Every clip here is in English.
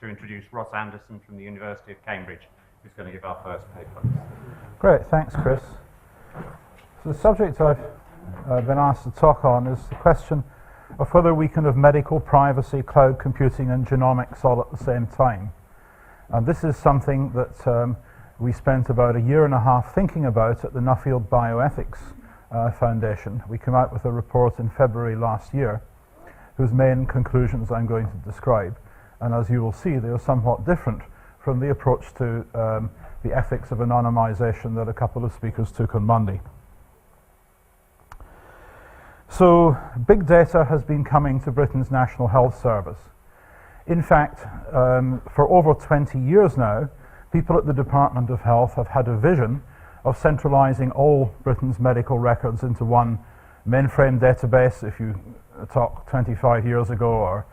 to introduce Ross Anderson from the University of Cambridge, who's going to give our first paper. Great, thanks, Chris. So the subject I've been asked to talk on is the question of whether we can have medical privacy, cloud computing, and genomics all at the same time. And this is something that we spent about a year and a half thinking about at the Nuffield Bioethics Foundation. We came out with a report in February last year, whose main conclusions I'm going to describe. And as you will see, they are somewhat different from the approach to the ethics of anonymization that a couple of speakers took on Monday. So, big data has been coming to Britain's National Health Service. In fact, for over 20 years now, people at the Department of Health have had a vision of centralising all Britain's medical records into one mainframe database, if you talk 25 years ago, or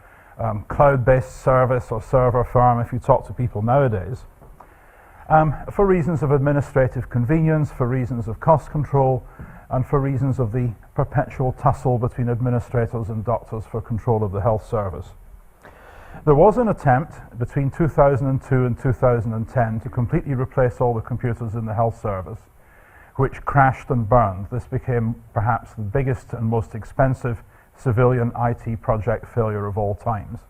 cloud-based service or server farm if you talk to people nowadays, for reasons of administrative convenience, for reasons of cost control, and for reasons of the perpetual tussle between administrators and doctors for control of the health service. There was an attempt between 2002 and 2010 to completely replace all the computers in the health service, which crashed and burned. This became perhaps the biggest and most expensive civilian IT project failure of all times.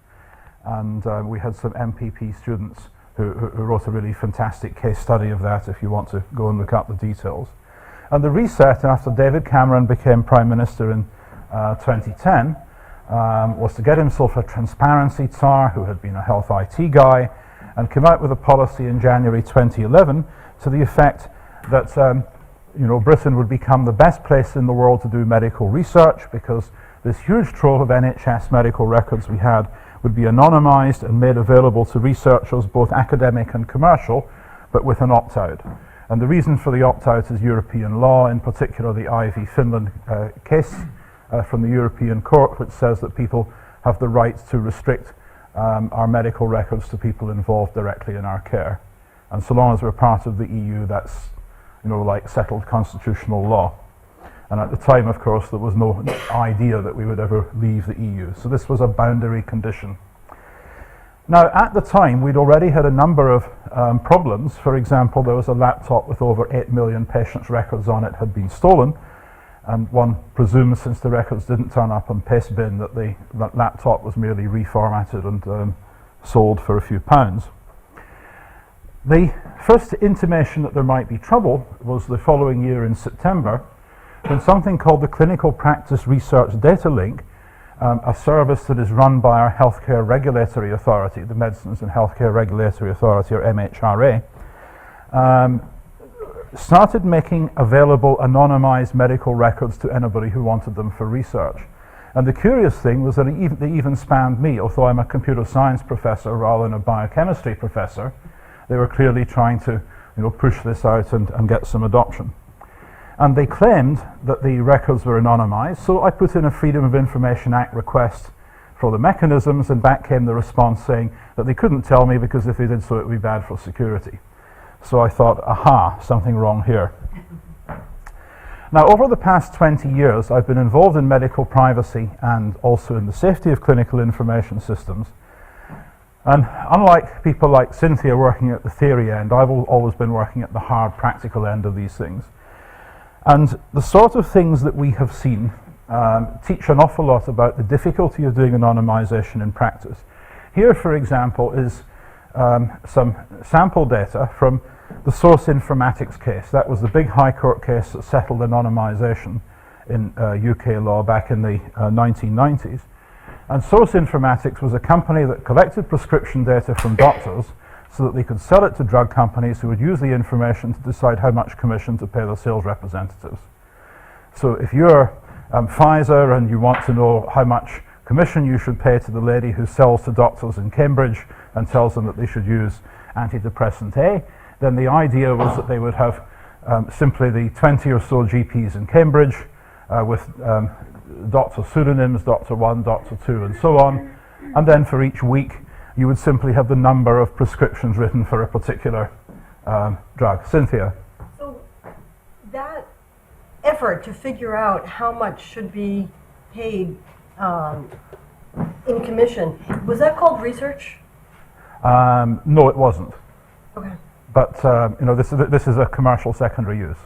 And we had some MPP students who wrote a really fantastic case study of that if you want to go and look up the details. And the reset after David Cameron became Prime Minister in 2010 was to get himself a transparency czar who had been a health IT guy, and came out with a policy in January 2011 to the effect that Britain would become the best place in the world to do medical research, because this huge trove of NHS medical records we had would be anonymised and made available to researchers, both academic and commercial, but with an opt-out. And the reason for the opt-out is European law, in particular the IV Finland case from the European Court, which says that people have the right to restrict our medical records to people involved directly in our care. And so long as we're part of the EU, that's like settled constitutional law. And at the time, of course, there was no idea that we would ever leave the EU. So this was a boundary condition. Now, at the time, we'd already had a number of problems. For example, there was a laptop with over 8 million patients' records on it had been stolen. And one presumes, since the records didn't turn up on Pastebin, that the laptop was merely reformatted and sold for a few pounds. The first intimation that there might be trouble was the following year in September, when something called the Clinical Practice Research Data Link, a service that is run by our Healthcare Regulatory Authority, the Medicines and Healthcare Regulatory Authority, or MHRA, started making available anonymised medical records to anybody who wanted them for research. And the curious thing was that they even spanned me. Although I'm a computer science professor rather than a biochemistry professor, they were clearly trying to push this out and get some adoption. And they claimed that the records were anonymised, so I put in a Freedom of Information Act request for the mechanisms, and back came the response saying that they couldn't tell me because if they did so it would be bad for security. So I thought, aha, something wrong here. Now, over the past 20 years, I've been involved in medical privacy and also in the safety of clinical information systems. And unlike people like Cynthia working at the theory end, I've always been working at the hard practical end of these things. And the sort of things that we have seen teach an awful lot about the difficulty of doing anonymization in practice. Here, for example, is some sample data from the Source Informatics case. That was the big High Court case that settled anonymization in UK law back in the 1990s. And Source Informatics was a company that collected prescription data from doctors so that they could sell it to drug companies who would use the information to decide how much commission to pay their sales representatives. So if you're Pfizer and you want to know how much commission you should pay to the lady who sells to doctors in Cambridge and tells them that they should use antidepressant A, then the idea was that they would have simply the 20 or so GPs in Cambridge with doctor pseudonyms, Doctor 1, Doctor 2, and so on. And then for each week, you would simply have the number of prescriptions written for a particular drug. Cynthia? So that effort to figure out how much should be paid in commission, was that called research? No, it wasn't. Okay. But you know, this is a commercial secondary use.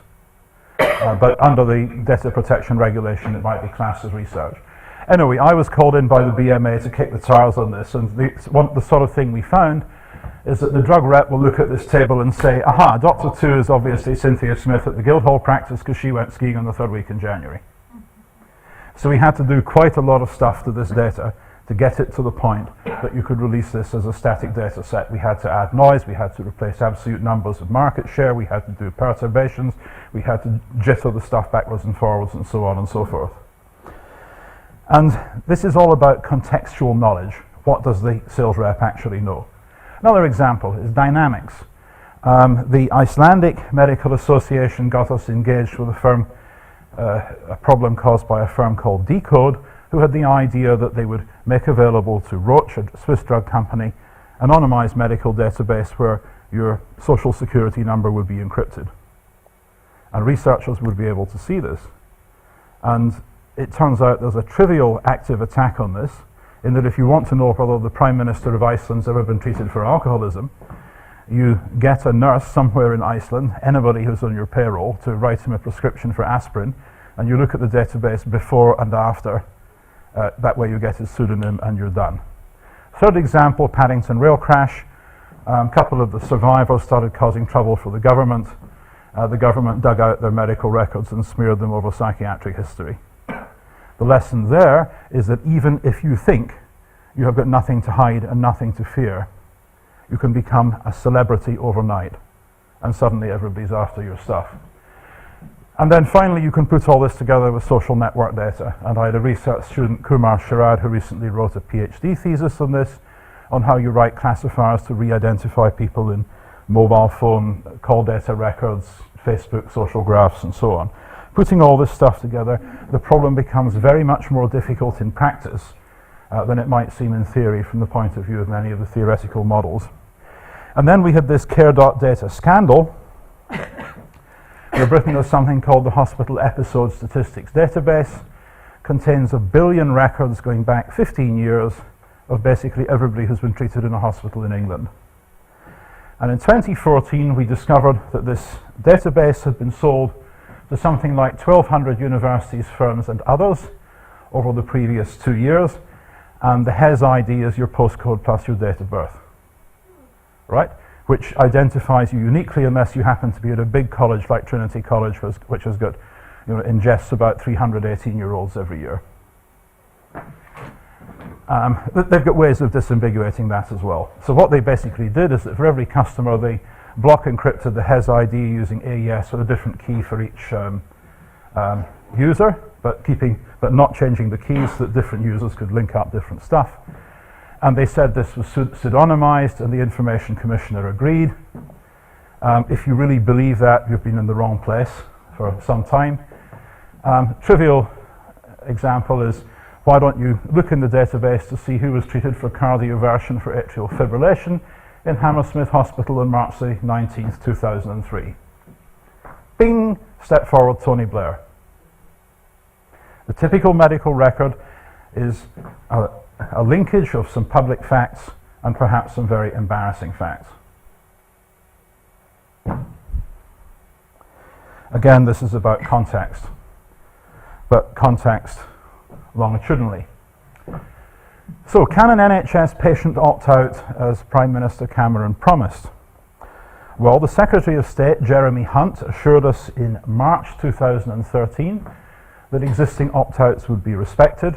But under the data protection regulation, it might be classed as research. Anyway, I was called in by the BMA to kick the tires on this, and the sort of thing we found is that the drug rep will look at this table and say, aha, Dr. 2 is obviously Cynthia Smith at the Guildhall practice because she went skiing on the third week in January. So we had to do quite a lot of stuff to this data to get it to the point that you could release this as a static data set. We had to add noise, we had to replace absolute numbers of market share, we had to do perturbations, we had to jitter the stuff backwards and forwards and so on and so forth. And this is all about contextual knowledge. What does the sales rep actually know? Another example is dynamics. The Icelandic Medical Association got us engaged with a problem caused by a firm called Decode, who had the idea that they would make available to Roche, a Swiss drug company, an anonymized medical database where your social security number would be encrypted. And researchers would be able to see this. And it turns out there's a trivial active attack on this, in that if you want to know whether the Prime Minister of Iceland's ever been treated for alcoholism, you get a nurse somewhere in Iceland, anybody who's on your payroll, to write him a prescription for aspirin, and you look at the database before and after. That way you get his pseudonym and you're done. Third example, Paddington rail crash. A couple of the survivors started causing trouble for the government. The government dug out their medical records and smeared them over psychiatric history. The lesson there is that even if you think you have got nothing to hide and nothing to fear, you can become a celebrity overnight, and suddenly everybody's after your stuff. And then finally, you can put all this together with social network data. And I had a research student, Kumar Sharad, who recently wrote a PhD thesis on this, on how you write classifiers to re-identify people in mobile phone, call data records, Facebook, social graphs, and so on. Putting all this stuff together, the problem becomes very much more difficult in practice than it might seem in theory from the point of view of many of the theoretical models. And then we had this care.data scandal, where Britain has something called the Hospital Episode Statistics Database, contains 1 billion records going back 15 years of basically everybody who's been treated in a hospital in England. And in 2014, we discovered that this database had been sold to something like 1,200 universities, firms, and others over the previous 2 years, and the HES ID is your postcode plus your date of birth, right? Which identifies you uniquely unless you happen to be at a big college like Trinity College, which has got, ingests about 300 18-year-olds every year. They've got ways of disambiguating that as well. So what they basically did is that for every customer, they block encrypted the HES ID using AES with a different key for each user, but not changing the keys so that different users could link up different stuff. And they said this was pseudonymized, and the Information Commissioner agreed. If you really believe that, you've been in the wrong place for some time. Trivial example is, why don't you look in the database to see who was treated for cardioversion for atrial fibrillation in Hammersmith Hospital on March the 19th, 2003. Bing, step forward, Tony Blair. The typical medical record is a linkage of some public facts and perhaps some very embarrassing facts. Again, this is about context, but context longitudinally. So, can an NHS patient opt out as Prime Minister Cameron promised? Well, the Secretary of State, Jeremy Hunt, assured us in March 2013 that existing opt-outs would be respected,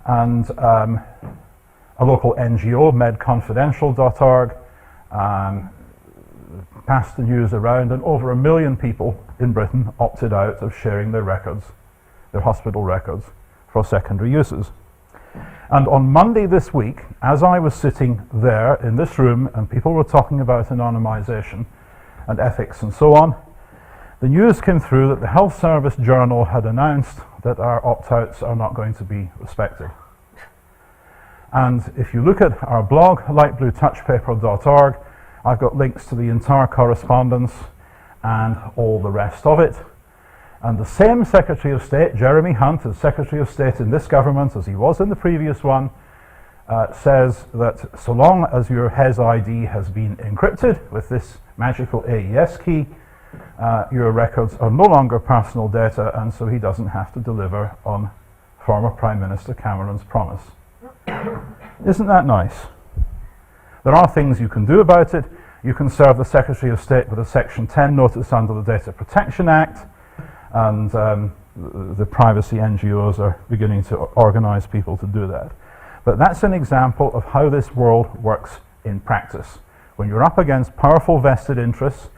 and a local NGO, medconfidential.org, passed the news around, and over 1 million people in Britain opted out of sharing their records, their hospital records, for secondary uses. And on Monday this week, as I was sitting there in this room and people were talking about anonymisation and ethics and so on, the news came through that the Health Service Journal had announced that our opt-outs are not going to be respected. And if you look at our blog, lightbluetouchpaper.org, I've got links to the entire correspondence and all the rest of it. And the same Secretary of State, Jeremy Hunt, as Secretary of State in this government as he was in the previous one, says that so long as your HES ID has been encrypted with this magical AES key, your records are no longer personal data, and so he doesn't have to deliver on former Prime Minister Cameron's promise. Isn't that nice? There are things you can do about it. You can serve the Secretary of State with a Section 10 notice under the Data Protection Act, and the privacy NGOs are beginning to organize people to do that. But that's an example of how this world works in practice. When you're up against powerful vested interests,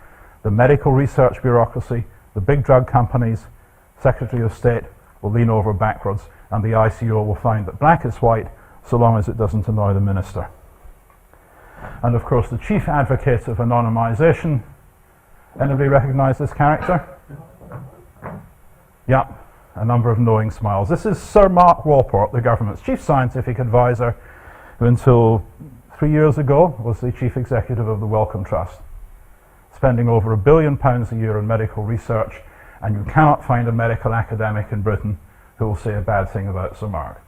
the medical research bureaucracy, the big drug companies, Secretary of State will lean over backwards, and the ICO will find that black is white so long as it doesn't annoy the minister. And of course, the chief advocate of anonymisation, anybody recognize this character? Yeah, a number of knowing smiles. This is Sir Mark Walport, the government's chief scientific advisor, who until 3 years ago was the chief executive of the Wellcome Trust, spending over £1 billion a year on medical research, and you cannot find a medical academic in Britain who will say a bad thing about Sir Mark.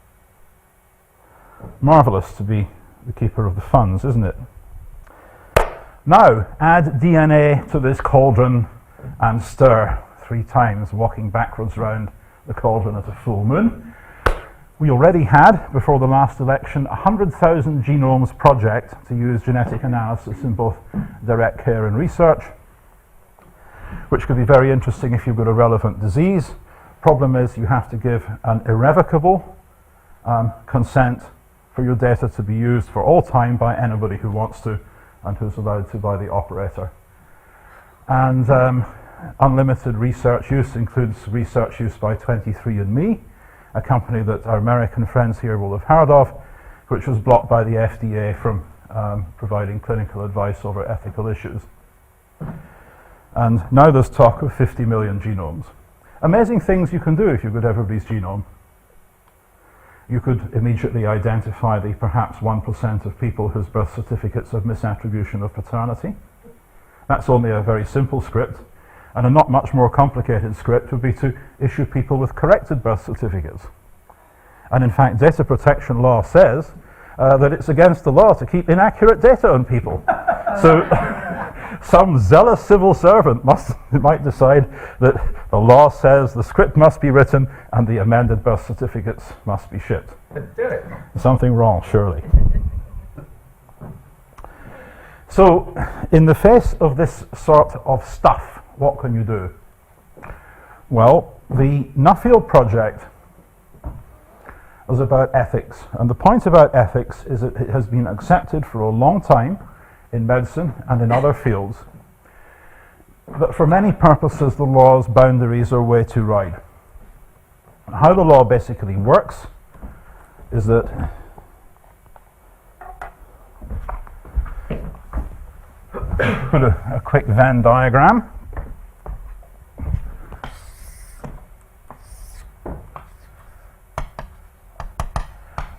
Marvellous to be the keeper of the funds, isn't it? Now, add DNA to this cauldron and stir 3 times, walking backwards round the cauldron at a full moon. We already had, before the last election, 100,000 genomes project to use genetic analysis in both direct care and research, which could be very interesting if you've got a relevant disease. Problem is you have to give an irrevocable consent for your data to be used for all time by anybody who wants to and who's allowed to by the operator. And unlimited research use includes research use by 23andMe, a company that our American friends here will have heard of, which was blocked by the FDA from providing clinical advice over ethical issues. And now there's talk of 50 million genomes. Amazing things you can do if you've got everybody's genome. You could immediately identify the perhaps 1% of people whose birth certificates have misattribution of paternity. That's only a very simple script. And a not much more complicated script would be to issue people with corrected birth certificates. And in fact, data protection law says that it's against the law to keep inaccurate data on people. So some zealous civil servant might decide that the law says the script must be written and the amended birth certificates must be shipped. Do it. Something wrong, surely. So, in the face of this sort of stuff, what can you do? Well, the Nuffield project is about ethics, and the point about ethics is that it has been accepted for a long time in medicine and in other fields that for many purposes the law's boundaries are way too wide. How the law basically works is that put a quick Venn diagram.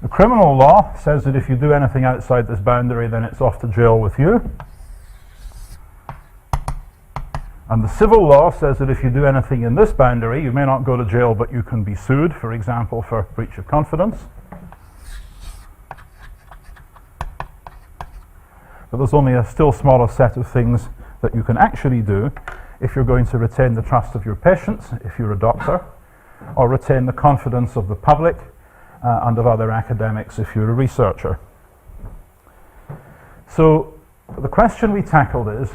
The criminal law says that if you do anything outside this boundary, then it's off to jail with you. And the civil law says that if you do anything in this boundary, you may not go to jail, but you can be sued, for example, for breach of confidence. But there's only a still smaller set of things that you can actually do if you're going to retain the trust of your patients, if you're a doctor, or retain the confidence of the public and of other academics if you're a researcher. So the question we tackled is,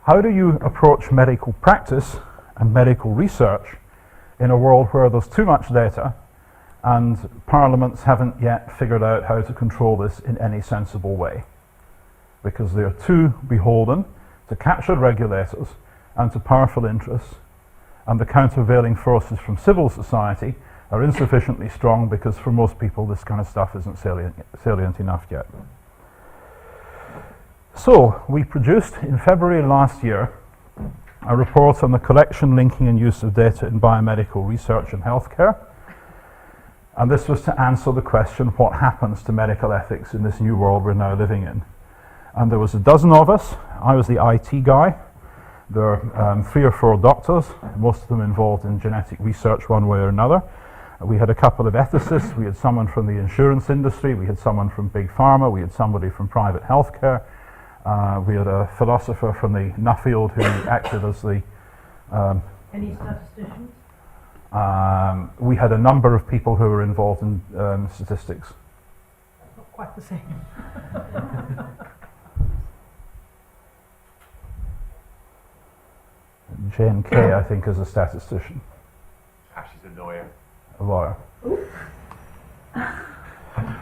how do you approach medical practice and medical research in a world where there's too much data and parliaments haven't yet figured out how to control this in any sensible way? Because they are too beholden to captured regulators and to powerful interests, and the countervailing forces from civil society are insufficiently strong because for most people this kind of stuff isn't salient enough yet. So we produced in February last year a report on the collection, linking and use of data in biomedical research and healthcare. And this was to answer the question, what happens to medical ethics in this new world we're now living in? And there was a dozen of us. I was the IT guy. There are 3 or 4 doctors, most of them involved in genetic research one way or another. We had a couple of ethicists, we had someone from the insurance industry, we had someone from big pharma, we had somebody from private healthcare, we had a philosopher from the Nuffield who acted as the... Any statisticians? We had a number of people who were involved in statistics. Not quite the same. Jane Kay, I think, is a statistician. She's a lawyer. A lawyer.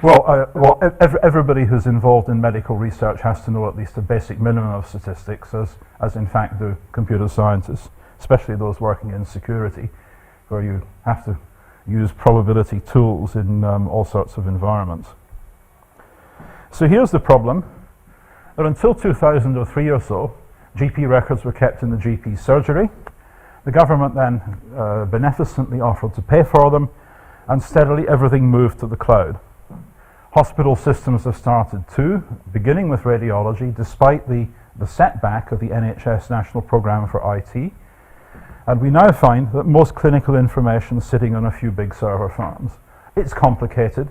Well, everybody who's involved in medical research has to know at least a basic minimum of statistics, as in fact do computer scientists, especially those working in security, where you have to use probability tools in all sorts of environments. So here's the problem, that until 2003 or so, GP records were kept in the GP surgery. The government then beneficently offered to pay for them, and steadily everything moved to the cloud. Hospital systems have started too, beginning with radiology, despite the setback of the NHS National Programme for IT. And we now find that most clinical information is sitting on a few big server farms. It's complicated.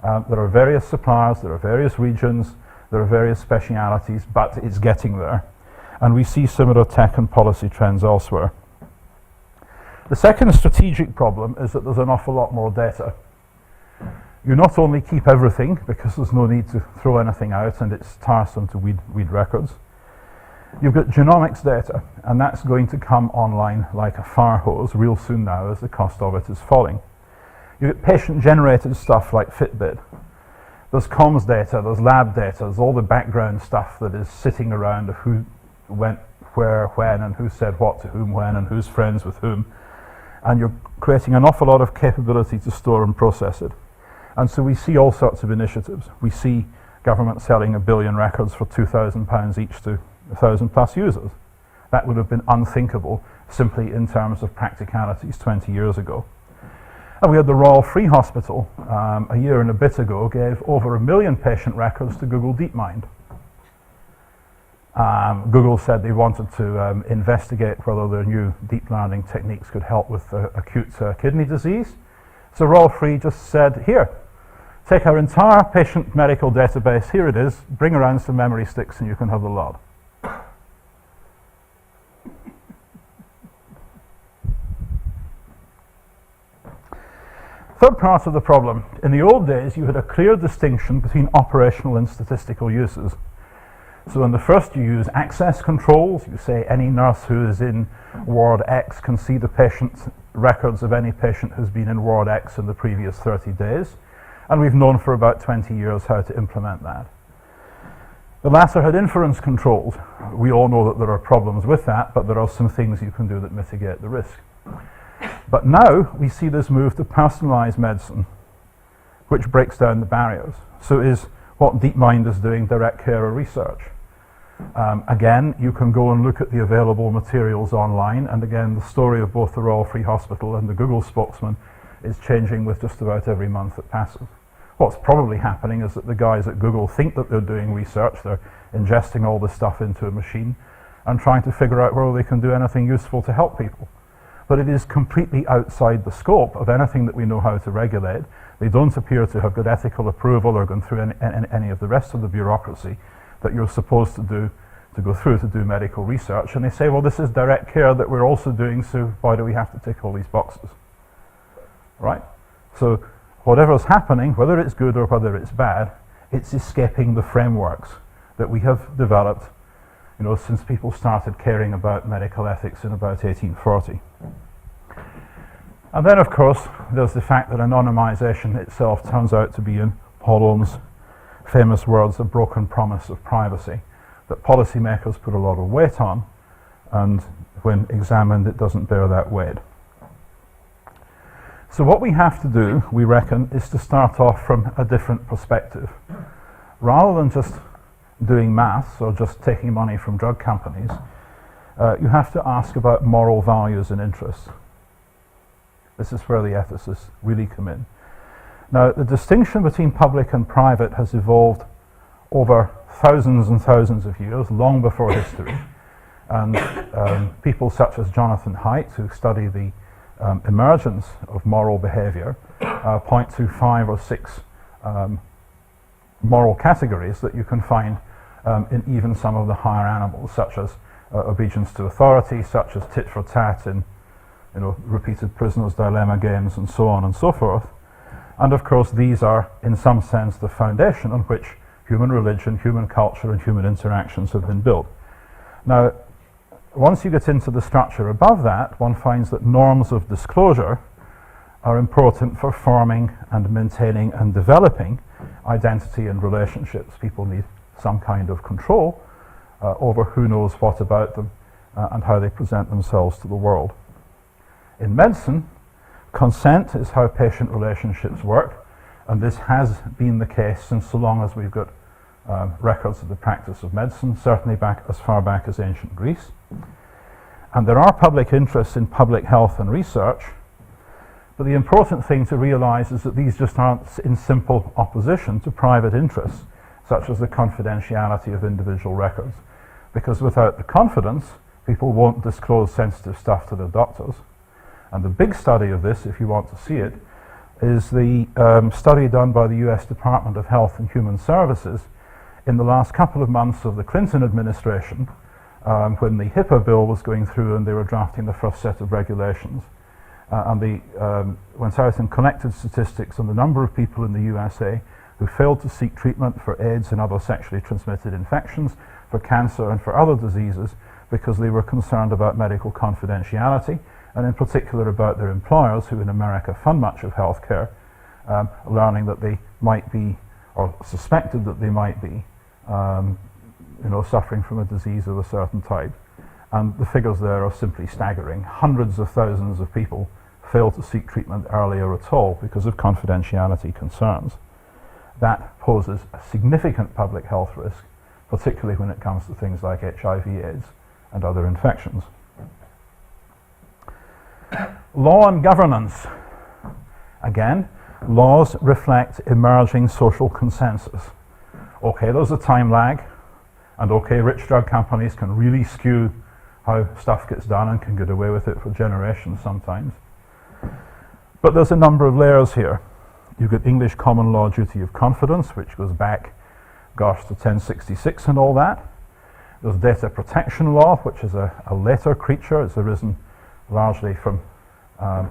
There are various suppliers, there are various regions, there are various specialities, but it's getting there. And we see similar tech and policy trends elsewhere. The second strategic problem is that there's an awful lot more data. You not only keep everything, because there's no need to throw anything out and it's tiresome to weed records. You've got genomics data, and that's going to come online like a fire hose real soon now as the cost of it is falling. You get patient-generated stuff like Fitbit. There's comms data, there's lab data, there's all the background stuff that is sitting around of who went where, when, and who said what to whom, when, and who's friends with whom. And you're creating an awful lot of capability to store and process it. And so we see all sorts of initiatives. We see government selling 1 billion records for £2,000 each to 1,000 plus users. That would have been unthinkable simply in terms of practicalities 20 years ago. And we had the Royal Free Hospital a year and a bit ago gave over 1 million patient records to Google DeepMind. Google said they wanted to investigate whether their new deep learning techniques could help with acute kidney disease. So Royal Free just said, here, take our entire patient medical database, here it is, bring around some memory sticks and you can have the lot. Third part of the problem. In the old days, you had a clear distinction between operational and statistical uses. So in the first, you use access controls. You say any nurse who is in Ward X can see the patient's records of any patient who's been in Ward X in the previous 30 days. And we've known for about 20 years how to implement that. The latter had inference controls. We all know that there are problems with that, but there are some things you can do that mitigate the risk. But now we see this move to personalized medicine, which breaks down the barriers. So is what DeepMind is doing direct care or research? Again, you can go and look at the available materials online, and again, the story of both the Royal Free Hospital and the Google spokesman is changing with just about every month that passes. What's probably happening is that the guys at Google think that they're doing research, they're ingesting all this stuff into a machine and trying to figure out whether they can do anything useful to help people. But it is completely outside the scope of anything that we know how to regulate. They don't appear to have got ethical approval or gone through any of the rest of the bureaucracy that you're supposed to go through to do medical research. And they say, well, this is direct care that we're also doing, so why do we have to tick all these boxes? Right? So whatever's happening, whether it's good or whether it's bad, it's escaping the frameworks that we have developed, since people started caring about medical ethics in about 1840. And then, of course, there's the fact that anonymisation itself turns out to be, in Paul Ohm's famous words, a broken promise of privacy, that policymakers put a lot of weight on, and when examined, it doesn't bear that weight. So what we have to do, we reckon, is to start off from a different perspective. Rather than just doing maths or just taking money from drug companies, you have to ask about moral values and interests. This is where the ethicists really come in. Now, the distinction between public and private has evolved over thousands and thousands of years, long before history. And people such as Jonathan Haidt, who study the emergence of moral behavior point to 5 or 6 moral categories that you can find in even some of the higher animals, such as obedience to authority, such as tit for tat in repeated prisoner's dilemma games, and so on and so forth. And of course, these are, in some sense, the foundation on which human religion, human culture, and human interactions have been built. Now, once you get into the structure above that, one finds that norms of disclosure are important for forming and maintaining and developing identity and relationships. People need some kind of control over who knows what about them and how they present themselves to the world. In medicine, consent is how patient relationships work, and this has been the case since so long as we've got records of the practice of medicine, certainly back as far back as ancient Greece. And there are public interests in public health and research, but the important thing to realize is that these just aren't in simple opposition to private interests, such as the confidentiality of individual records, because without the confidence, people won't disclose sensitive stuff to their doctors. And the big study of this, if you want to see it, is the study done by the US Department of Health and Human Services in the last couple of months of the Clinton administration, when the HIPAA bill was going through and they were drafting the first set of regulations. And they went out and collected statistics on the number of people in the USA who failed to seek treatment for AIDS and other sexually transmitted infections, for cancer and for other diseases, because they were concerned about medical confidentiality, and in particular about their employers, who in America fund much of healthcare, learning that they might be, or suspected that they might be, suffering from a disease of a certain type. And the figures there are simply staggering. Hundreds of thousands of people fail to seek treatment earlier at all because of confidentiality concerns. That poses a significant public health risk, particularly when it comes to things like HIV/AIDS and other infections. Law and governance. Again, laws reflect emerging social consensus. Okay, there's a time lag, and okay, rich drug companies can really skew how stuff gets done and can get away with it for generations sometimes. But there's a number of layers here. You've got English common law duty of confidence, which goes back, to 1066 and all that. There's data protection law, which is a later creature. It's arisen largely from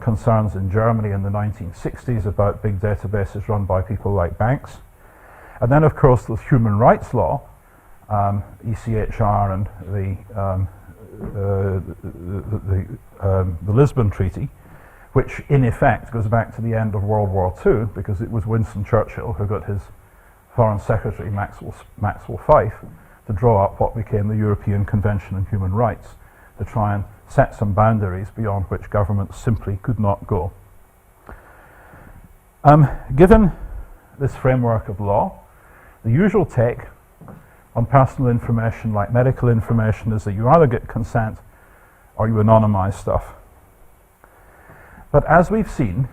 concerns in Germany in the 1960s about big databases run by people like banks. And then, of course, there's human rights law, ECHR and the Lisbon Treaty, which in effect goes back to the end of World War II, because it was Winston Churchill who got his Foreign Secretary Maxwell Fyfe to draw up what became the European Convention on Human Rights, to try and set some boundaries beyond which governments simply could not go. Given this framework of law, the usual take on personal information like medical information is that you either get consent or you anonymize stuff. But as we've seen,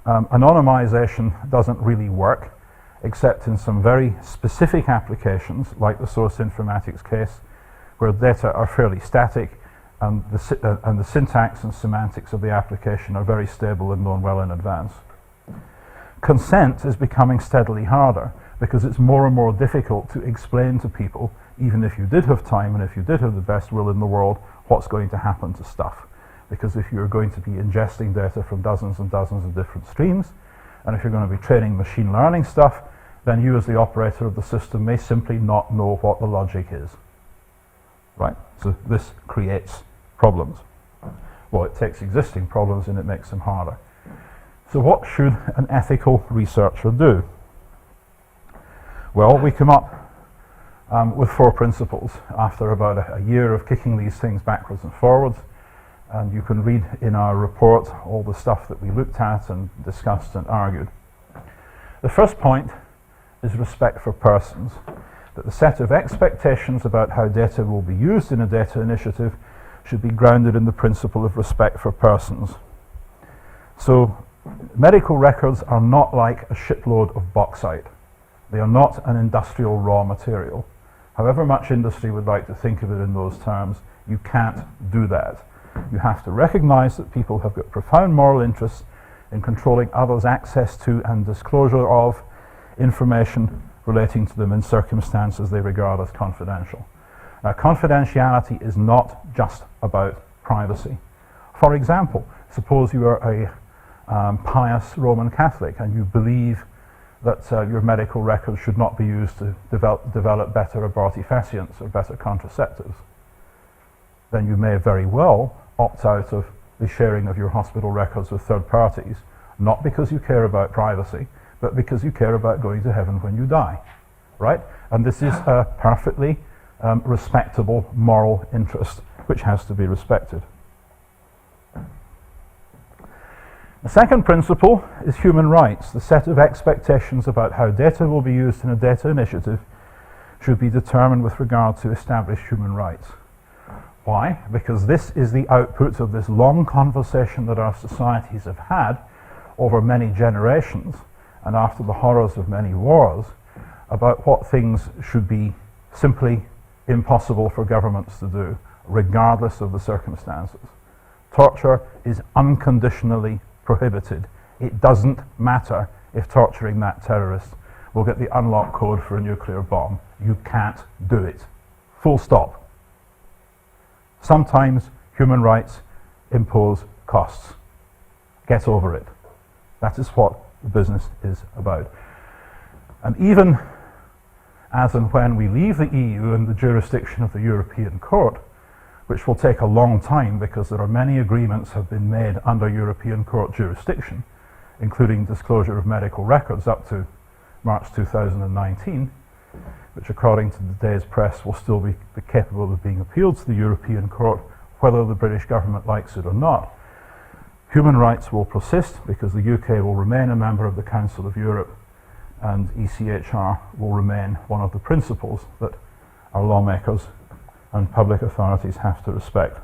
anonymization doesn't really work, except in some very specific applications, like the source informatics case, where data are fairly static and the syntax and semantics of the application are very stable and known well in advance. Consent is becoming steadily harder, because it's more and more difficult to explain to people, even if you did have time and if you did have the best will in the world, what's going to happen to stuff. Because if you're going to be ingesting data from dozens and dozens of different streams, and if you're going to be training machine learning stuff, then you as the operator of the system may simply not know what the logic is. Right? So this creates problems. Well, it takes existing problems and it makes them harder. So what should an ethical researcher do? Well, we come up with 4 principles after about a year of kicking these things backwards and forwards. And you can read in our report all the stuff that we looked at and discussed and argued. The first point is respect for persons, that the set of expectations about how data will be used in a data initiative should be grounded in the principle of respect for persons. So medical records are not like a shipload of bauxite. They are not an industrial raw material. However much industry would like to think of it in those terms, you can't do that. You have to recognize that people have got profound moral interests in controlling others' access to and disclosure of information relating to them in circumstances they regard as confidential. Now, confidentiality is not just about privacy. For example, suppose you are a pious Roman Catholic and you believe that your medical records should not be used to develop better abortifacients or better contraceptives. Then you may very well opt out of the sharing of your hospital records with third parties, not because you care about privacy, but because you care about going to heaven when you die, right? And this is a perfectly respectable moral interest which has to be respected. The second principle is human rights. The set of expectations about how data will be used in a data initiative should be determined with regard to established human rights. Why? Because this is the output of this long conversation that our societies have had over many generations and after the horrors of many wars about what things should be simply impossible for governments to do, regardless of the circumstances. Torture is unconditionally prohibited. It doesn't matter if torturing that terrorist will get the unlock code for a nuclear bomb. You can't do it. Full stop. Sometimes human rights impose costs. Get over it. That is what the business is about. And even as and when we leave the EU and the jurisdiction of the European Court, which will take a long time because there are many agreements have been made under European Court jurisdiction, including disclosure of medical records up to March 2019, which according to the day's press will still be capable of being appealed to the European Court, whether the British government likes it or not. Human rights will persist because the UK will remain a member of the Council of Europe, and ECHR will remain one of the principles that our lawmakers and public authorities have to respect.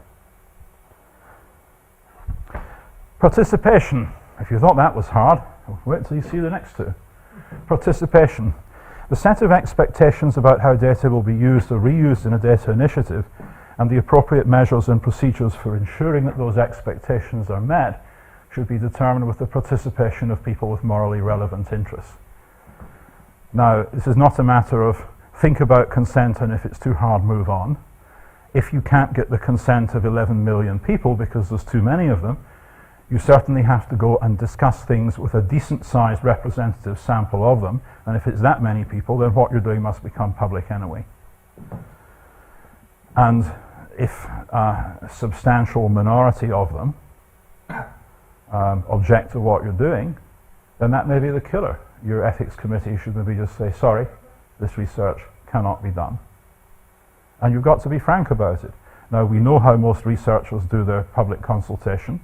Participation. If you thought that was hard, wait till you see the next two. Participation. The set of expectations about how data will be used or reused in a data initiative and the appropriate measures and procedures for ensuring that those expectations are met should be determined with the participation of people with morally relevant interests. Now, this is not a matter of think about consent and if it's too hard, move on. If you can't get the consent of 11 million people because there's too many of them, you certainly have to go and discuss things with a decent-sized representative sample of them, and if it's that many people, then what you're doing must become public anyway. And if a substantial minority of them object to what you're doing, then that may be the killer. Your ethics committee should maybe just say, sorry, this research cannot be done. And you've got to be frank about it. Now, we know how most researchers do their public consultation.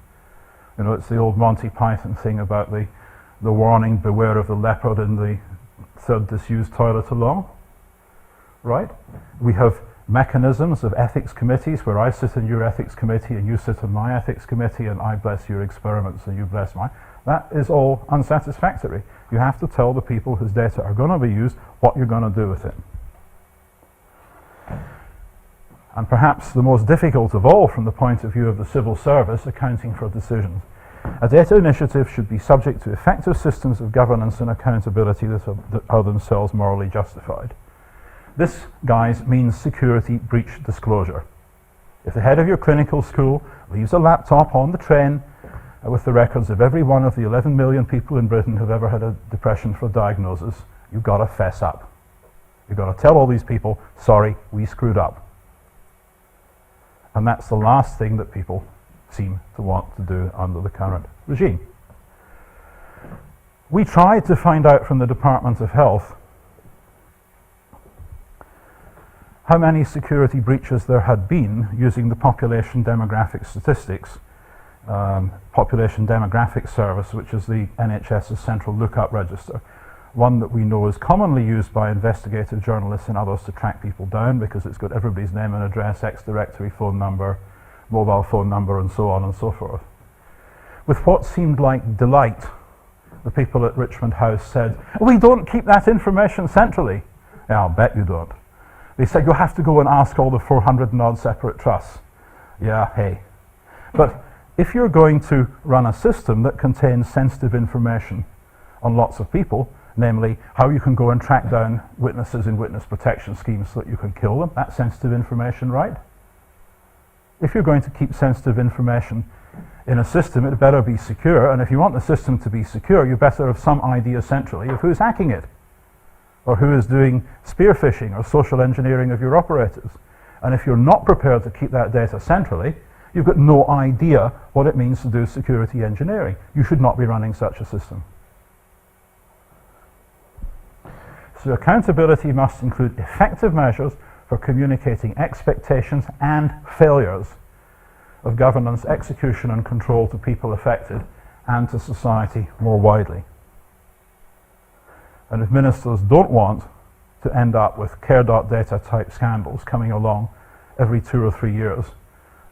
You know, it's the old Monty Python thing about the warning, beware of the leopard in the third disused toilet along, right? We have mechanisms of ethics committees where I sit in your ethics committee and you sit in my ethics committee and I bless your experiments and you bless mine. That is all unsatisfactory. You have to tell the people whose data are going to be used what you're going to do with it. And perhaps the most difficult of all from the point of view of the civil service, accounting for decisions. A data initiative should be subject to effective systems of governance and accountability that are themselves morally justified. This, guys, means security breach disclosure. If the head of your clinical school leaves a laptop on the train with the records of every one of the 11 million people in Britain who've ever had a depression for diagnosis, you've got to fess up. You've got to tell all these people, sorry, we screwed up. And that's the last thing that people seem to want to do under the current regime. We tried to find out from the Department of Health how many security breaches there had been using the population demographic statistics, population demographic service, which is the NHS's central lookup register, one that we know is commonly used by investigative journalists and others to track people down because it's got everybody's name and address, ex-directory phone number, mobile phone number, and so on and so forth. With what seemed like delight, the people at Richmond House said, we don't keep that information centrally. Yeah, I'll bet you don't. They said, you'll have to go and ask all the 400 and odd separate trusts. Yeah, hey. But if you're going to run a system that contains sensitive information on lots of people, namely how you can go and track down witnesses in witness protection schemes so that you can kill them, that's sensitive information, right? If you're going to keep sensitive information in a system, it better be secure, and if you want the system to be secure, you better have some idea centrally of who's hacking it, or who is doing spear phishing or social engineering of your operators. And if you're not prepared to keep that data centrally, you've got no idea what it means to do security engineering. You should not be running such a system. So accountability must include effective measures for communicating expectations and failures of governance, execution and control to people affected and to society more widely. And if ministers don't want to end up with care.data type scandals coming along every 2 or 3 years,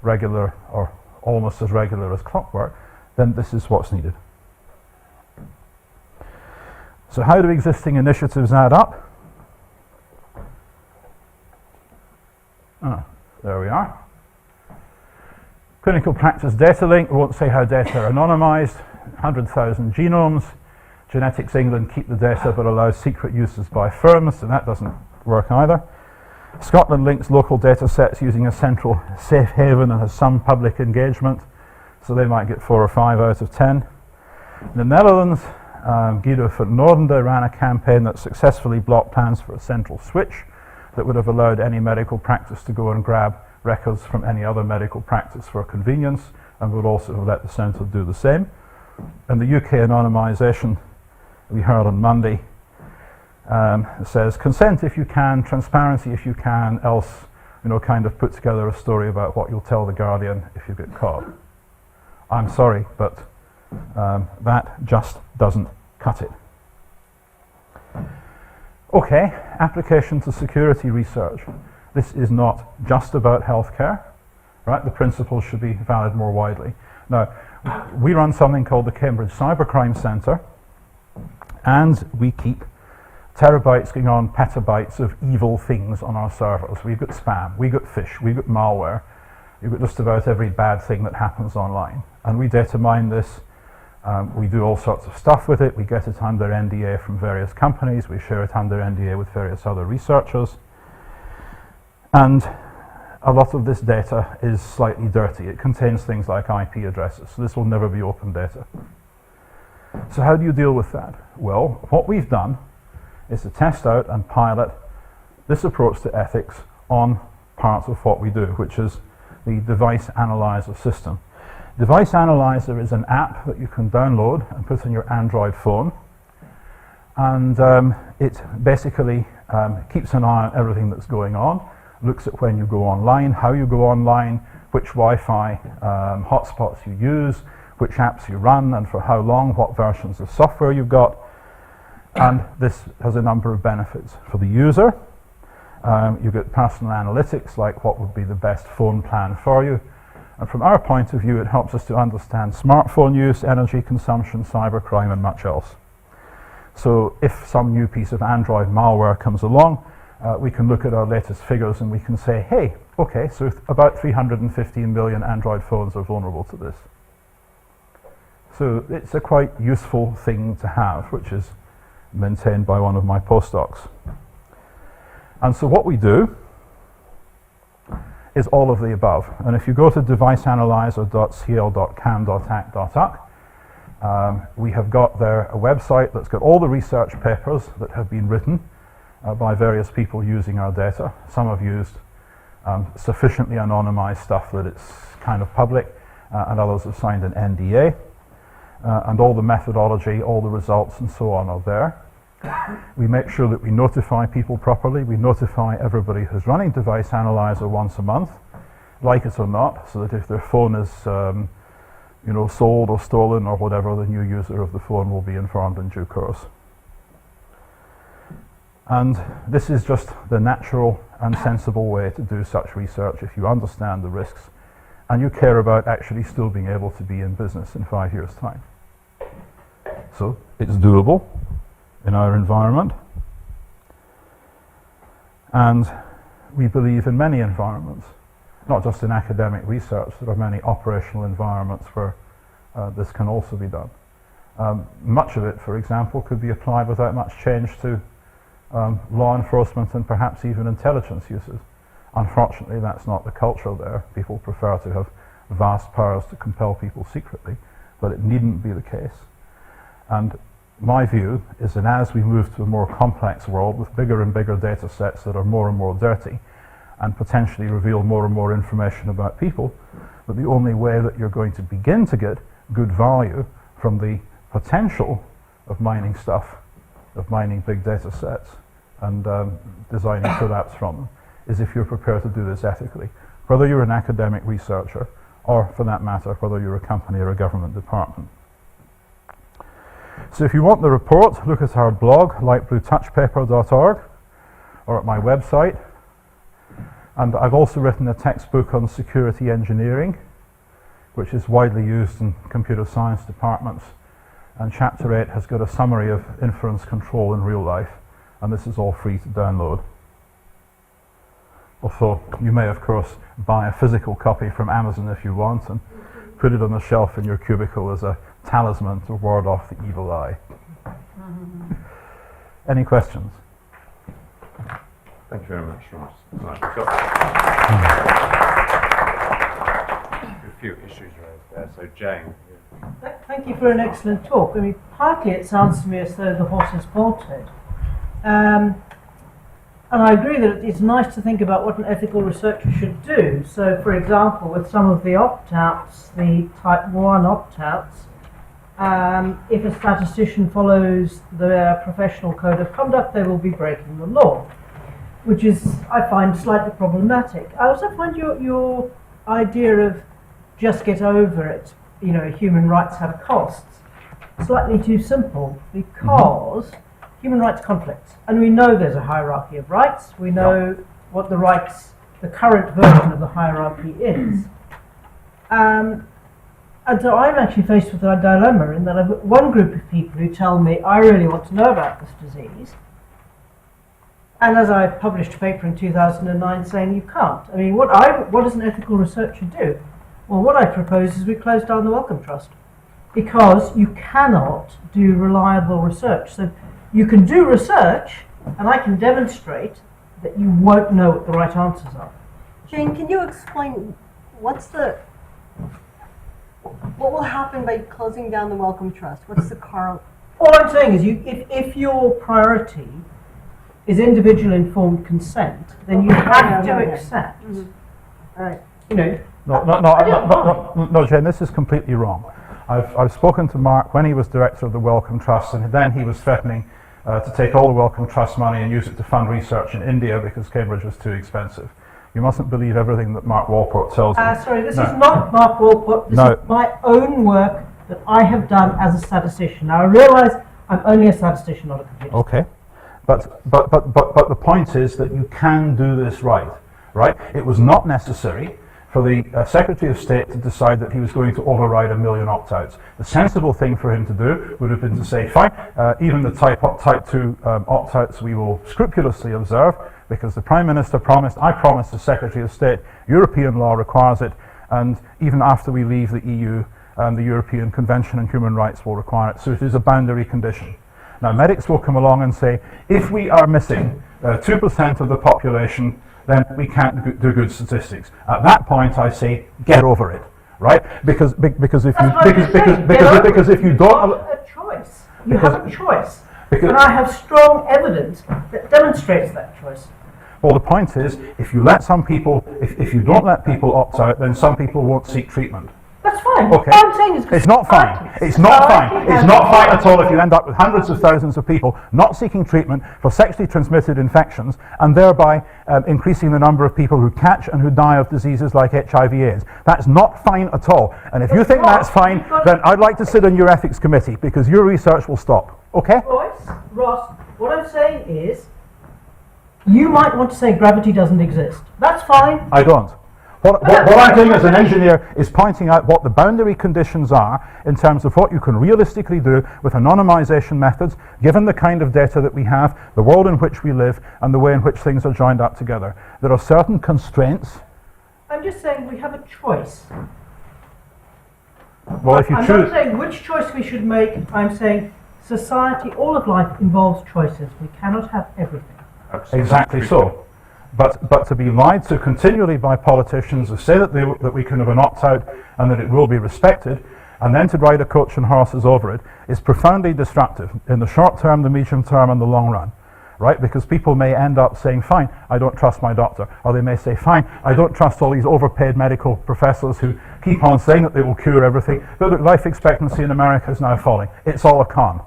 regular or almost as regular as clockwork, then this is what's needed. So how do existing initiatives add up? There we are. Clinical practice data link, we won't say how data are anonymized, 100,000 genomes. Genetics England keep the data but allow secret uses by firms, so that doesn't work either. Scotland links local data sets using a central safe haven and has some public engagement, so they might get 4 or 5 out of 10. In the Netherlands, Guido van Noordende ran a campaign that successfully blocked plans for a central switch that would have allowed any medical practice to go and grab records from any other medical practice for convenience, and would also have let the centre do the same. And the UK anonymisation we heard on Monday says consent if you can, transparency if you can, else, kind of put together a story about what you'll tell the Guardian if you get caught. I'm sorry, but that just doesn't cut it. Okay, application to security research. This is not just about healthcare, right? The principles should be valid more widely. Now, we run something called the Cambridge Cybercrime Centre, and we keep terabytes going on petabytes of evil things on our servers. We've got spam, we've got phish, we've got malware, we've got just about every bad thing that happens online. And we data mine this. We do all sorts of stuff with it. We get it under NDA from various companies. We share it under NDA with various other researchers. And a lot of this data is slightly dirty. It contains things like IP addresses, so this will never be open data. So how do you deal with that? Well, what we've done is to test out and pilot this approach to ethics on parts of what we do, which is the device analyzer system. Device Analyzer is an app that you can download and put on your Android phone, and it basically keeps an eye on everything that's going on, looks at when you go online, how you go online, which Wi-Fi hotspots you use, which apps you run and for how long, what versions of software you've got, and this has a number of benefits. For the user, you get personal analytics like what would be the best phone plan for you. And from our point of view, it helps us to understand smartphone use, energy consumption, cybercrime, and much else. So if some new piece of Android malware comes along, we can look at our latest figures and we can say, hey, okay, so about 315 million Android phones are vulnerable to this. So it's a quite useful thing to have, which is maintained by one of my postdocs. And so what we do is all of the above. And if you go to deviceanalyzer.cl.cam.ac.uk, we have got there a website that's got all the research papers that have been written by various people using our data. Some have used sufficiently anonymized stuff that it's kind of public, and others have signed an NDA. And all the methodology, all the results and so on are there. We make sure that we notify people properly. We notify everybody who's running Device Analyzer once a month, like it or not, so that if their phone is sold or stolen or whatever, the new user of the phone will be informed in due course. And this is just the natural and sensible way to do such research if you understand the risks and you care about actually still being able to be in business in 5 years' time. So it's doable in our environment, and we believe in many environments not just in academic research, there are many operational environments where this can also be done. Much of it, for example, could be applied without much change to law enforcement and perhaps even intelligence uses. Unfortunately, that's not the culture there. People prefer to have vast powers to compel people secretly, but it needn't be the case. And my view is that as we move to a more complex world with bigger and bigger data sets that are more and more dirty and potentially reveal more and more information about people, that the only way that you're going to begin to get good value from the potential of mining stuff, of mining big data sets and designing products from them, is if you're prepared to do this ethically. Whether you're an academic researcher or, for that matter, whether you're a company or a government department. So if you want the report, look at our blog, lightbluetouchpaper.org, or at my website. And I've also written a textbook on security engineering, which is widely used in computer science departments. And Chapter 8 has got a summary of inference control in real life, and this is all free to download. Although you may, of course, buy a physical copy from Amazon if you want, and put it on the shelf in your cubicle as a talisman to ward off the evil eye. Any questions? Thank you very much, Ross. Right, we've got a few issues raised there. So, Jane. Thank you for an excellent talk. I mean, partly it sounds to me as though the horse is bolted. And I agree that it's nice to think about what an ethical researcher should do. So, for example, with some of the opt-outs, the type 1 opt-outs, if a statistician follows their professional code of conduct, they will be breaking the law, which is, I find, slightly problematic. I also find your idea of just get over it, you know, human rights have costs, slightly too simple, because human rights conflicts, and we know there's a hierarchy of rights. We know what the rights, the current version of the hierarchy is. And so I'm actually faced with a dilemma in that I've got one group of people who tell me, I really want to know about this disease. And as I published a paper in 2009 saying you can't. I mean, what does an ethical researcher do? Well, what I propose is we close down the Wellcome Trust, because you cannot do reliable research. So you can do research, and I can demonstrate that you won't know what the right answers are. Jane, can you explain what will happen by closing down the Wellcome Trust? What's the car? All I'm saying is if your priority is individual informed consent, then you have to accept, you know. No, Jane, this is completely wrong. I've spoken to Mark when he was director of the Wellcome Trust, and then he was threatening to take all the Wellcome Trust money and use it to fund research in India because Cambridge was too expensive. You mustn't believe everything that Mark Walport tells you. Sorry, this is not Mark Walport. This is my own work that I have done as a statistician. Now, I realise I'm only a statistician, not a computer. Okay, but the point is that you can do this right? It was not necessary for the Secretary of State to decide that he was going to override 1 million opt-outs. The sensible thing for him to do would have been to say, fine, even the type 2 opt-outs we will scrupulously observe, because the Prime Minister promised, I promised the Secretary of State, European law requires it, and even after we leave the EU, the European Convention on Human Rights will require it, so it is a boundary condition. Now, medics will come along and say, if we are missing 2% of the population, then we can't do good statistics. At that point, I say, get over it, right? Because if you don't, a choice. You have a choice, and I have strong evidence that demonstrates that choice. Well, the point is, if you let some people, if you don't let people opt out, then some people won't seek treatment. That's fine. Okay. All I'm saying is it's not fine. It's not fine. It's not fine at all if you end up with hundreds of thousands of people not seeking treatment for sexually transmitted infections and thereby increasing the number of people who catch and who die of diseases like HIV/AIDS. That's not fine at all. And if you think that's fine, then I'd like to sit on your ethics committee because your research will stop. Okay? Ross, what I'm saying is, you might want to say gravity doesn't exist. That's fine. I don't. What I'm doing as an engineer is pointing out what the boundary conditions are in terms of what you can realistically do with anonymisation methods, given the kind of data that we have, the world in which we live, and the way in which things are joined up together. There are certain constraints I'm just saying we have a choice. Well, if you I'm choose, not saying which choice we should make. I'm saying society, all of life involves choices. We cannot have everything. exactly so. But to be lied to continually by politicians who say that we can have an opt-out and that it will be respected, and then to ride a coach and horses over it, is profoundly destructive in the short term, the medium term, and the long run. Right? Because people may end up saying, fine, I don't trust my doctor. Or they may say, fine, I don't trust all these overpaid medical professors who keep on saying that they will cure everything. But look, life expectancy in America is now falling. It's all a con.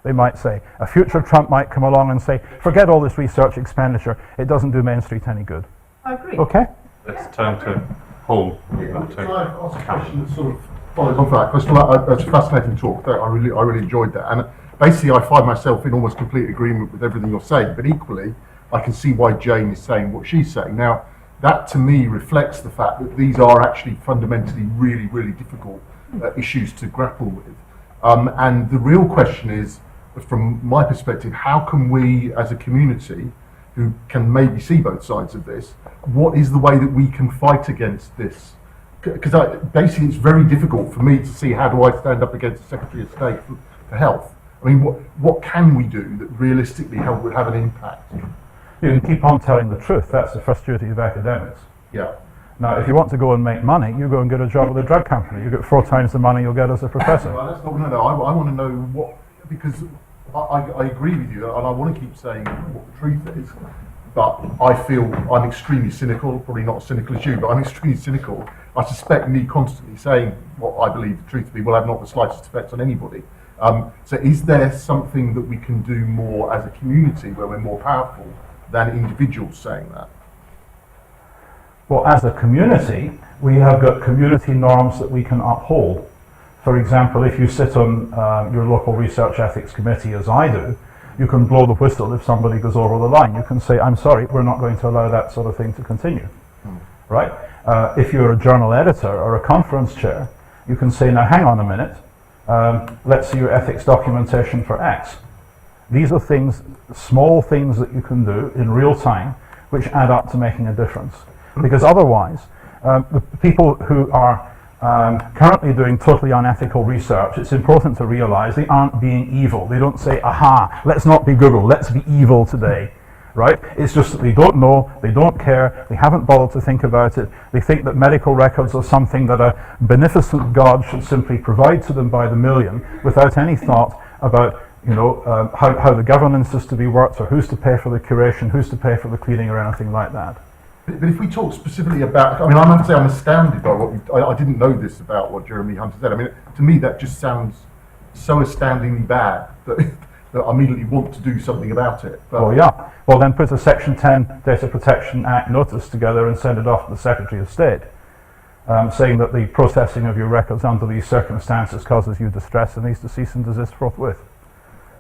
They might say. A future Trump might come along and say, forget all this research expenditure. It doesn't do Main Street any good. I agree. Okay? Let's turn to Paul. Can I ask a question that sort of follows on from that? First of all, that's a fascinating talk. I really enjoyed that. And basically, I find myself in almost complete agreement with everything you're saying, but equally, I can see why Jane is saying what she's saying. Now, that to me reflects the fact that these are actually fundamentally really, really difficult issues to grapple with. And the real question is, from my perspective, how can we as a community who can maybe see both sides of this, what is the way that we can fight against this? Because basically it's very difficult for me to see how do I stand up against the Secretary of State for Health. I mean, what can we do that realistically would have an impact? You can keep on telling the truth. That's the first duty of academics. Yeah. Now, if you want to go and make money, you go and get a job with a drug company. You get 4 times the money you'll get as a professor. Well, that's not, no. I want to know what, because I agree with you, and I want to keep saying what the truth is, but I feel I'm extremely cynical, probably not as cynical as you, but I'm extremely cynical. I suspect me constantly saying what I believe the truth to be will have not the slightest effect on anybody. So is there something that we can do more as a community where we're more powerful than individuals saying that? Well, as a community, we have got community norms that we can uphold. For example, if you sit on your local research ethics committee, as I do, you can blow the whistle if somebody goes over the line. You can say, I'm sorry, we're not going to allow that sort of thing to continue. Right? If you're a journal editor or a conference chair, you can say, now hang on a minute, let's see your ethics documentation for X. These are things, small things that you can do in real time, which add up to making a difference. Because otherwise, the people who are currently doing totally unethical research, it's important to realize they aren't being evil. They don't say, aha, let's not be Google, let's be evil today. Right? It's just that they don't know, they don't care, they haven't bothered to think about it. They think that medical records are something that a beneficent God should simply provide to them by the million without any thought about how the governance is to be worked, or who's to pay for the curation, who's to pay for the cleaning, or anything like that. But if we talk specifically about, I mean, I have to say I'm astounded by what I didn't know this about what Jeremy Hunter said. I mean, to me that just sounds so astoundingly bad that I immediately want to do something about it. But well, yeah. Well, then put a Section 10 Data Protection Act notice together and send it off to the Secretary of State, saying that the processing of your records under these circumstances causes you distress and needs to cease and desist forthwith.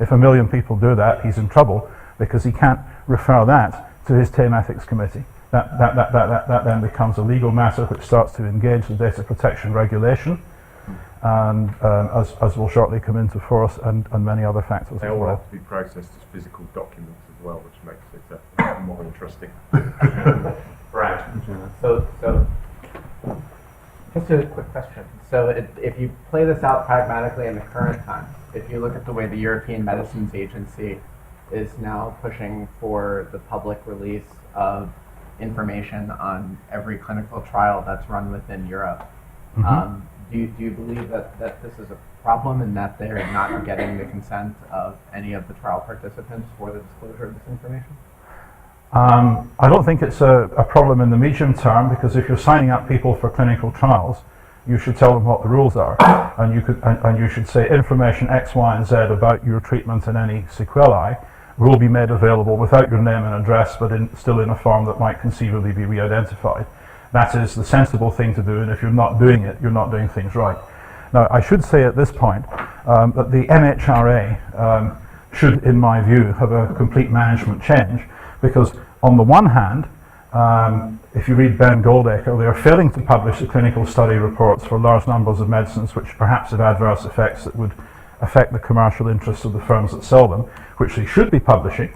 If 1 million people do that, he's in trouble because he can't refer that to his TAME Ethics Committee. That then becomes a legal matter which starts to engage the data protection regulation, and as will shortly come into force, and many other factors they as all well. have to be processed as physical documents as well, which makes it more interesting. Brad. So just a quick question. So if you play this out pragmatically in the current times, if you look at the way the European Medicines Agency is now pushing for the public release of information on every clinical trial that's run within Europe, do you believe that this is a problem and that they're not getting the consent of any of the trial participants for the disclosure of this information? I don't think it's a problem in the medium term, because if you're signing up people for clinical trials, you should tell them what the rules are, and you should say information X, Y, and Z about your treatment and any sequelae will be made available without your name and address, but still in a form that might conceivably be re-identified. That is the sensible thing to do, and if you're not doing it, you're not doing things right. Now, I should say at this point that the MHRA should, in my view, have a complete management change, because on the one hand, if you read Ben Goldacre, they are failing to publish the clinical study reports for large numbers of medicines which perhaps have adverse effects that would affect the commercial interests of the firms that sell them, which they should be publishing.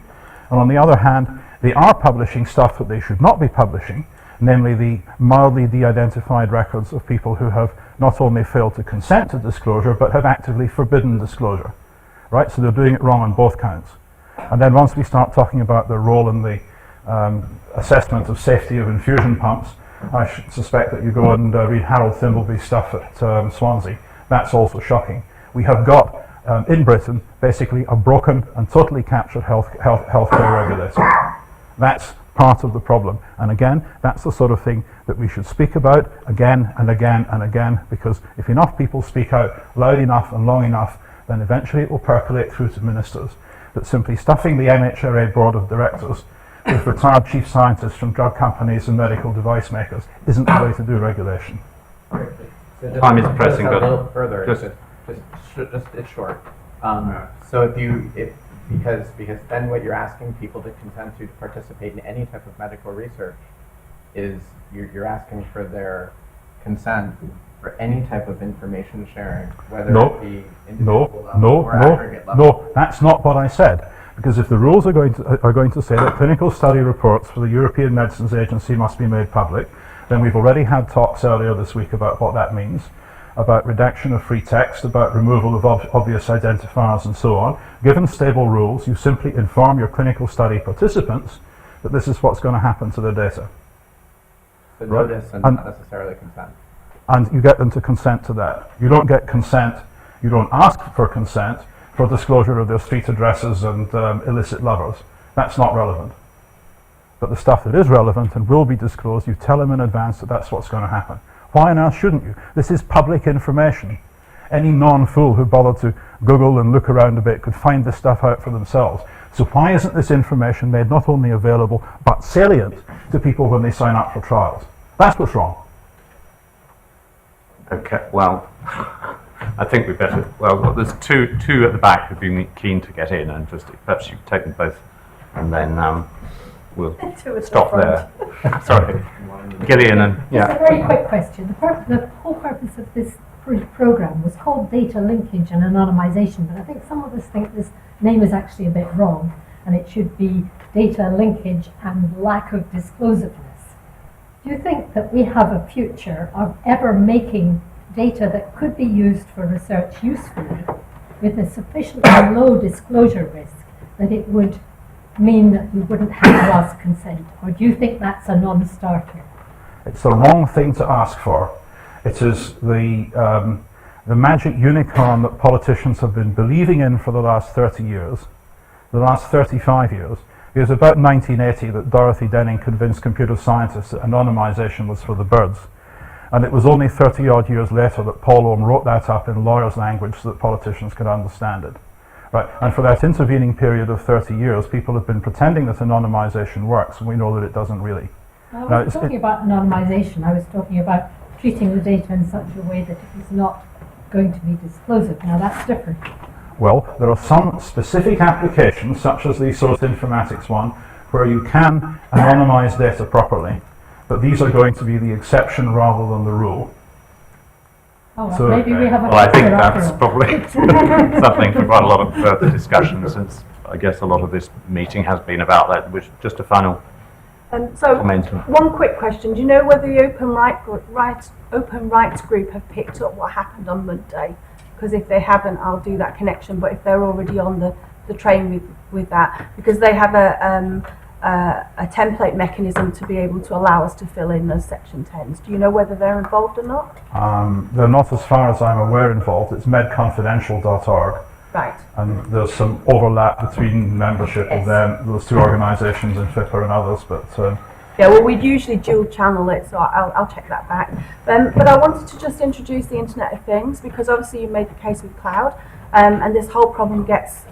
And on the other hand, they are publishing stuff that they should not be publishing, namely the mildly de-identified records of people who have not only failed to consent to disclosure, but have actively forbidden disclosure, right? So they're doing it wrong on both counts. And then once we start talking about their role in the assessment of safety of infusion pumps, I should suspect that you go and read Harold Thimbleby's stuff at Swansea. That's also shocking. We have got, in Britain, basically a broken and totally captured healthcare regulator. That's part of the problem. And again, that's the sort of thing that we should speak about again and again and again, because if enough people speak out loud enough and long enough, then eventually it will percolate through to ministers that simply stuffing the MHRA board of directors with retired chief scientists from drug companies and medical device makers isn't the way to do regulation. So just Time is to pressing, a but little further. just- It's short. So because then what you're asking people to consent to participate in any type of medical research is you're asking for their consent for any type of information sharing, whether it be individual level or aggregate level. No, that's not what I said. Because if the rules are going to say that clinical study reports for the European Medicines Agency must be made public, then we've already had talks earlier this week about what that means, about redaction of free text, about removal of obvious identifiers and so on. Given stable rules, you simply inform your clinical study participants that this is what's going to happen to their data. So Right. notice and And- not necessarily consent. And you get them to consent to that. You don't get consent, you don't ask for consent for disclosure of their street addresses and illicit lovers. That's not relevant. But the stuff that is relevant and will be disclosed, you tell them in advance that that's what's going to happen. Why on earth shouldn't you? This is public information. Any non-fool who bothered to Google and look around a bit could find this stuff out for themselves. So why isn't this information made not only available, but salient to people when they sign up for trials? That's what's wrong. Okay, well, I think we better, well, there's two at the back who've been keen to get in, and just perhaps you take them both, and then we'll Two at the stop front. there. Sorry, get in and, Just a yeah. very quick question. The whole purpose of this program was called data linkage and anonymisation, but I think some of us think this name is actually a bit wrong, and it should be data linkage and lack of disclosiveness. Do you think that we have a future of ever making data that could be used for research usefully with a sufficiently low disclosure risk that it would mean that we wouldn't have to ask consent? Or do you think that's a non-starter? It's the wrong thing to ask for. It is the magic unicorn that politicians have been believing in for the last 30 years, the last 35 years. It was about 1980 that Dorothy Denning convinced computer scientists that anonymisation was for the birds. And it was only 30 odd years later that Paul Ohm wrote that up in lawyer's language so that politicians could understand it. Right. And for that intervening period of 30 years, people have been pretending that anonymisation works, and we know that it doesn't really. I Now, wasn't talking about anonymisation. I was talking about treating the data in such a way that it is not going to be disclosive. Now that's different. Well, there are some specific applications, such as the source informatics one, where you can anonymise data properly, but these are going to be the exception rather than the rule. Oh, well, So- maybe we have a Well, I think picture after that's all. probably something for quite a lot of further discussion, since I guess a lot of this meeting has been about that, which just a final So, comment. one quick question. Do you know whether the Open Rights Group have picked up what happened on Monday? Because if they haven't, I'll do that connection. But if they're already on the train with that, because they have a template mechanism to be able to allow us to fill in those Section 10s. Do you know whether they're involved or not? They're not, as far as I'm aware, involved. It's medconfidential.org. Right. And there's some overlap between membership of them, those two organisations, and FIPA and others, but Yeah, well, we'd usually dual channel it, so I'll check that back. But I wanted to just introduce the Internet of Things, because obviously you made the case with cloud, and this whole problem gets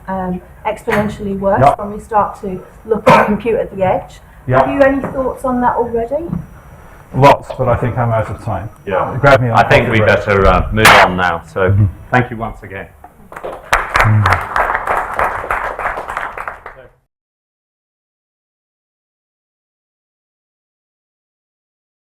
exponentially worse Yep. when we start to look at compute at the edge. Yep. Have you any thoughts on that already? lots, but I think I'm out of time. Yeah. Grab me on I think the we break. better move on now. So thank you once again.